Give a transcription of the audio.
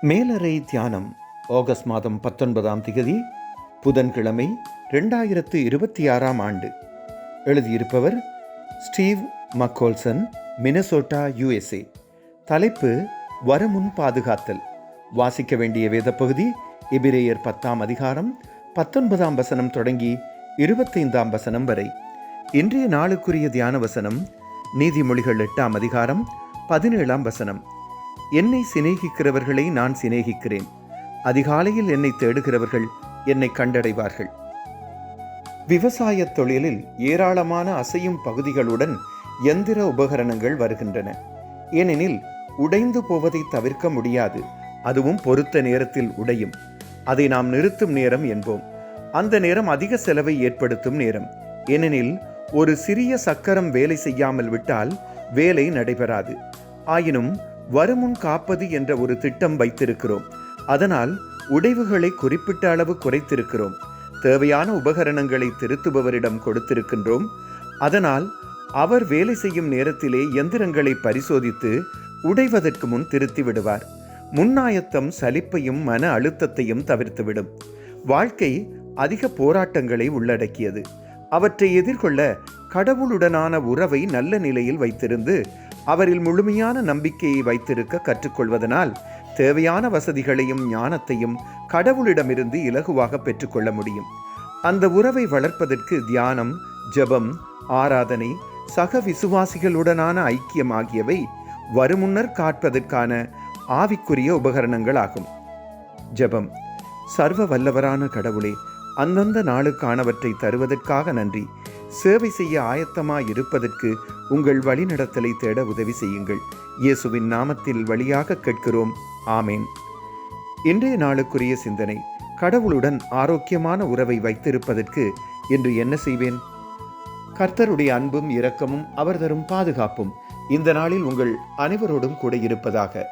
மேலறை தியானம் ஆகஸ்ட் மாதம் 19ஆம் தேதி புதன்கிழமை 2026ஆம் ஆண்டு. எழுதியிருப்பவர் ஸ்டீவ் மக்கோல்சன், மினசோட்டா, USA. தலைப்பு வருமுன் பாதுகாத்தல். வாசிக்க வேண்டிய வேத பகுதி எபிரேயர் 10ஆம் அதிகாரம் 19ஆம் வசனம் தொடங்கி 25ஆம் வசனம் வரை. இன்றைய நாளுக்குரிய தியான வசனம் நீதிமொழிகள் 8ஆம் அதிகாரம் 17ஆம் வசனம். என்னை சிநேகிக்கிறவர்களை நான் சிநேகிக்கிறேன், அதிகாலையில் என்னை தேடுகிறவர்கள் என்னை கண்டடைவார்கள். விவசாய தொழிலில் ஏராளமான அசையும் பகுதிகளுடன் எந்திர உபகரணங்கள் வருகின்றன. ஏனெனில் உடைந்து போவதை தவிர்க்க முடியாது. அதுவும் பொறுத்த நேரத்தில் உடையும். அதை நாம் நிறுத்தும் நேரம் என்போம். அந்த நேரம் அதிக செலவை ஏற்படுத்தும் நேரம். ஏனெனில் ஒரு சிறிய சக்கரம் வேலை செய்யாமல் விட்டால் வேலை நடைபெறாது. ஆயினும் வருமுன் காப்பது என்ற ஒரு திட்டம் வைத்திருக்கிறோம். அதனால் உடைவுகளை குறிப்பிட்ட அளவு குறைத்திருக்கிறோம். தேவையான உபகரணங்களை திருத்துபவரிடம் கொடுத்திருக்கின்றோம். அதனால் அவர் வேலை செய்யும் நேரத்திலே எந்திரங்களை பரிசோதித்து உடைவதற்கு முன் திருத்தி விடுவார். முன்னாயத்தம் சலிப்பையும் மன அழுத்தத்தையும் தவிர்த்துவிடும். வாழ்க்கை அதிக போராட்டங்களை உள்ளடக்கியது. அவற்றை எதிர்கொள்ள கடவுளுடனான உறவை நல்ல நிலையில் வைத்திருந்து அவரில் முழுமையான நம்பிக்கையை வைத்திருக்க கற்றுக்கொள்வதனால் தேவையான வசதிகளையும் ஞானத்தையும் கடவுளிடமிருந்து இலகுவாக பெற்றுக்கொள்ள முடியும். அந்த உறவை வளர்ப்பதற்கு தியானம், ஜெபம், ஆராதனை, சக விசுவாசிகளுடனான ஐக்கியம் ஆகியவை வருமுன்னர் காப்பதற்கான ஆவிக்குரிய உபகரணங்கள் ஆகும். ஜெபம். சர்வ வல்லவரான கடவுளே, அந்தந்த நாளுக்கானவற்றை தருவதற்காக நன்றி. சேவை செய்ய ஆயத்தமாய் இருப்பதற்கு உங்கள் வழிநடத்தலை தேட உதவி செய்யுங்கள். இயேசுவின் நாமத்தில் வழியாக கேட்கிறோம். ஆமேன். இன்றைய நாளுக்குரிய சிந்தனை. கடவுளுடன் ஆரோக்கியமான உறவை வைத்திருப்பதற்கு இன்று என்ன செய்வேன்? கர்த்தருடைய அன்பும் இரக்கமும் அவர் தரும் பாதுகாப்பும் இந்த நாளில் உங்கள் அனைவரோடும் கூட இருப்பதாக.